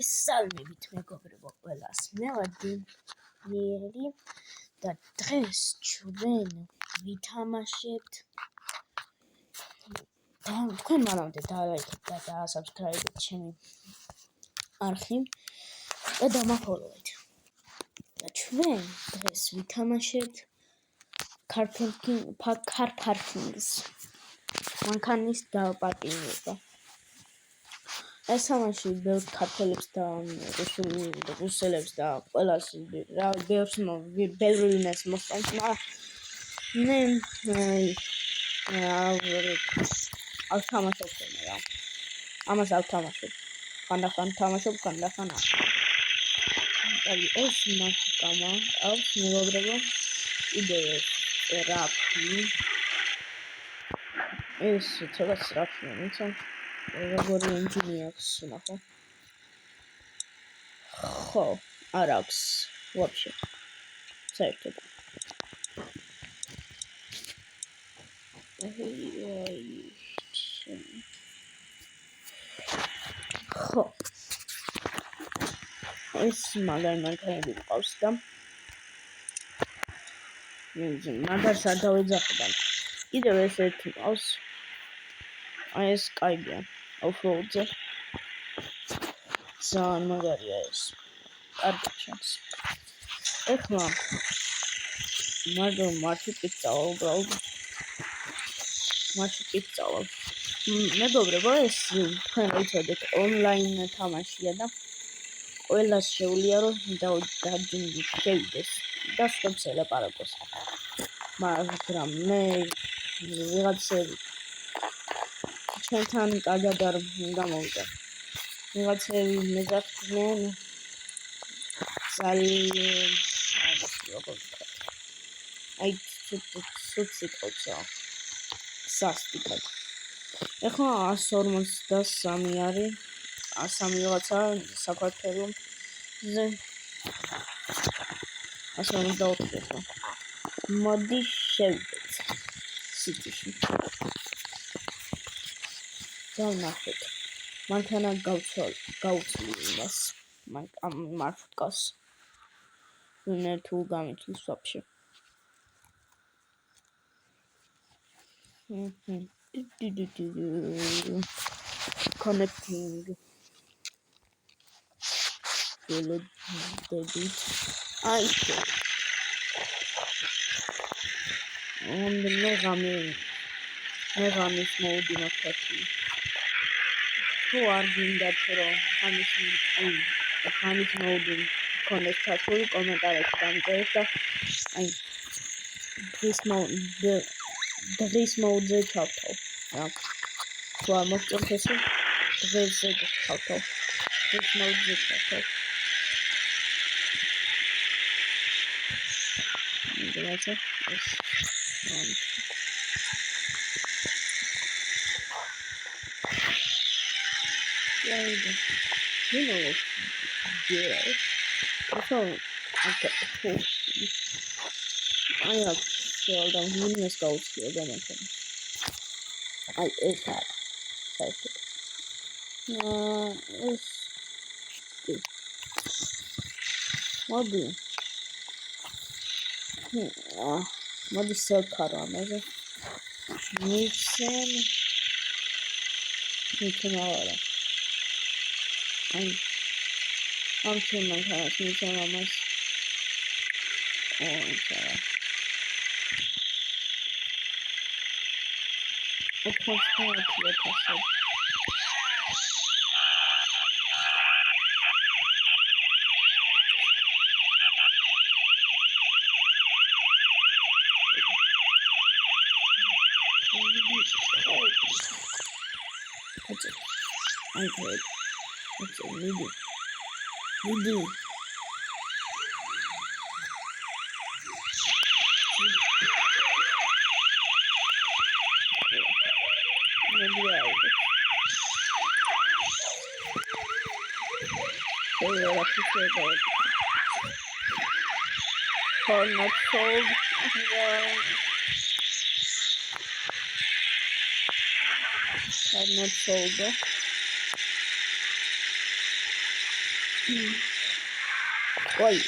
Salvებით მეგობრებო ყველას, მე ვარ დინიერი და დღეს ჩვენ ვითამაშებთ და თქვენ მანამდე დალაიქეთ და დაასაბსკრაიბეთ ჩემი არხი და დამაფოლოვეთ. და ჩვენ დღეს ვითამაშებთ car parking-ს. მანქანის დაპარკინგება. ეს თამაში ბევრ ქართველებს და რუსელებს და ყველას ბევრი ვინმეს მოსწონს, მაგრამ არ თამაშობ რა. ამას არ თამაშობ. ხანდახან თამაშობ, ხანდახან არ. ეს მაშკამა აქვს მეგობრებო. კიდევ რაფი. ეს ცოტა სწრაფია, მიცემ. როგორი ენჯინი აქვს, ნახო. ხო, არ აქვს. ვაფშე. საერთოდ. ხო. ეს მაგარი მყავს და მაგარს არ დავეძახდა. კიდევ ეს ერთი მყავს. აი ეს კაიგია. off-road-ზე. ძალიან მაგარია ეს. კარგი ჩანს. ეხლა მარშრუტით წავალ უბრალოდ. მარშრუტით წავალ. მეგობრებო, ეს თქვენ ვიცოდეთ ონლაინ თამაშია და ყველას შეუძლია რომ შევიდეს და სხვებს ელაპარაკოს. მაგრამ მე ვიღაცები ჩვენთან კარგად არ გამოვიდა. ვიღაცები მეზახდნენ ძალიან აი ცუციკოცა სასტიკად. ეხლა 153 არის 103 ვიღაცა საქართველოზე 154 ეხლა. მოდი შევიდეთ სიტიში. დავნახეთ. მანქანა გავუწლი იმას. მარშრუტკას. ნუ თუ გამიწვის ვაფშე. Connecting. Debit. Aici. Unde Megamis mode în acesta. Tu argint de pro. Hamis mode conectatul comentarii am găsit. Ai. This mode chapter. Ja. Tu am înțeles. This chapter. This mode chapter. Grazie. You know what's good. So, I have sold on numerous goals here. I is that. What do you? What is so cut on? Is it? Nixon ahora. I'm too much house. Nixon almost. Oh, sorry. It was hard to get tested. I heard. What's a nigga? Nigga. Not sold. Not sold. Ой,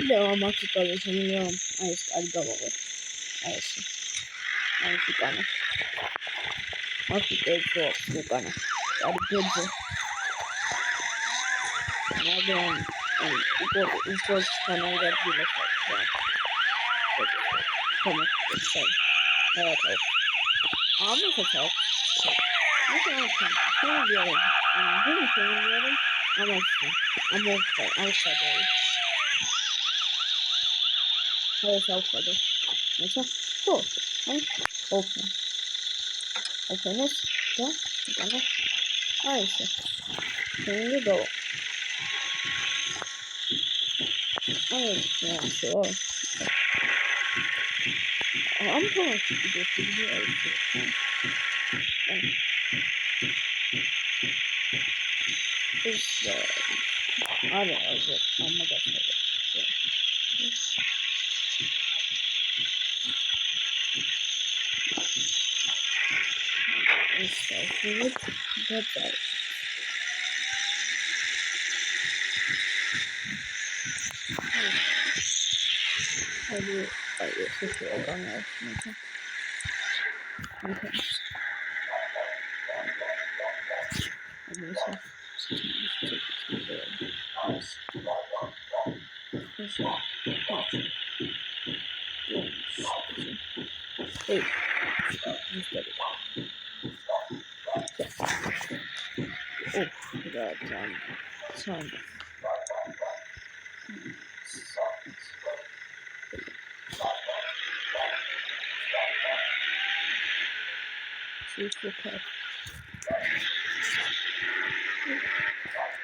Λέω μάχη καλές, λέω, αργάβαγο. Έτσι. Μάχη κάνω. Μάχη πέτρο, που κάνω. Αργέτζο. Μάγραν, উপর স্থানাঙ্গার দিলে আমি কোথাও I'm going to do this video. I don't know. Oh my god. That's right. I do. This is all gone now. Okay.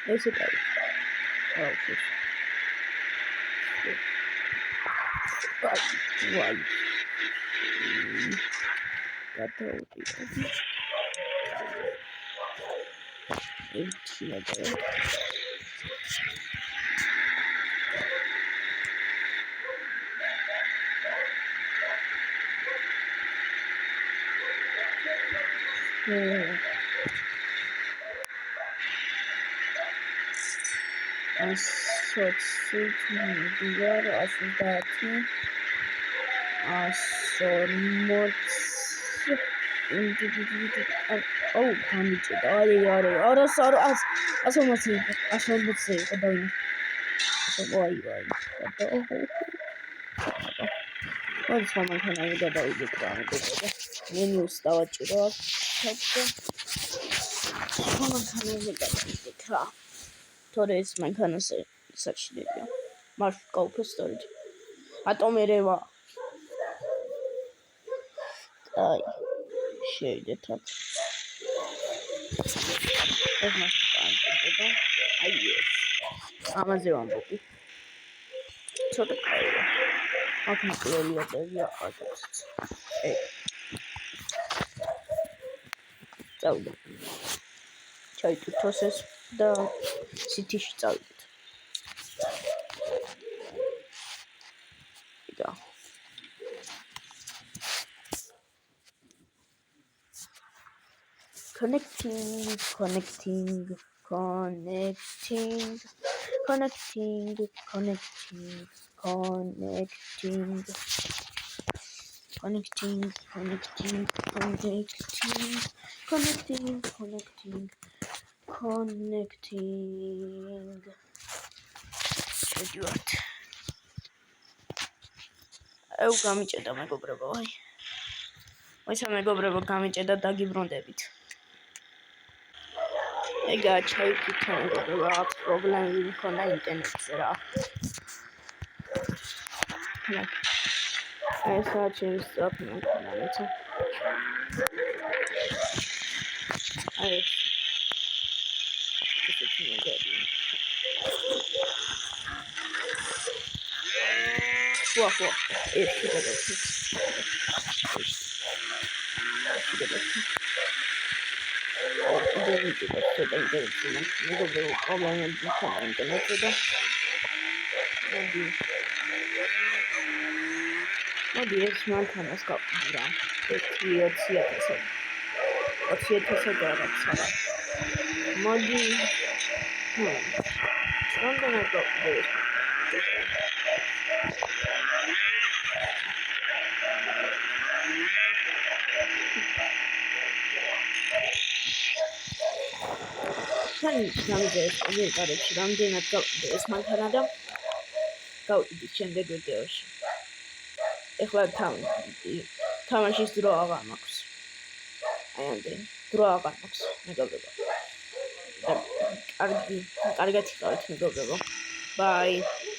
It's okay. Oh, shit. Right. Got the Torres mankana saçlıyor. Marf kalkı storage. Atomereva. Ay. Şöyle tak. Ay yes. Ama devam bu. Çok da kayıyor. Bakın böyle ya arkadaşlar. Evet. Tamam. Çay tutuyoruz da sitiş çaldı. Bir daha. Connecting. Idiot. Eu გამიჭედა მეგობრებო, აი. ვაისა მეგობრებო, გამიჭედა დაგიბრუნდებით. ეგა ჩაიკითხა მეგობრებო, რაღაც პრობლემები მქონდა ინტერნეტზე რა. აი საჩემს სწრაფი მქონდა, მეცა. აი ესეთი მეგობრებო. What? It's good. მოდი. რამდენად გავყიდე? Nowadays, we got it. Რამდენად გავყიდე ეს მანქანა და გავყიდით შემდეგ ვიდეოში. ეხლა თამაშის დრო აღარ მაქვს. აი ამდენ დრო აღარ მაქვს, მეგობრებო. და კარგად იყავით, მეგობრებო. Bye.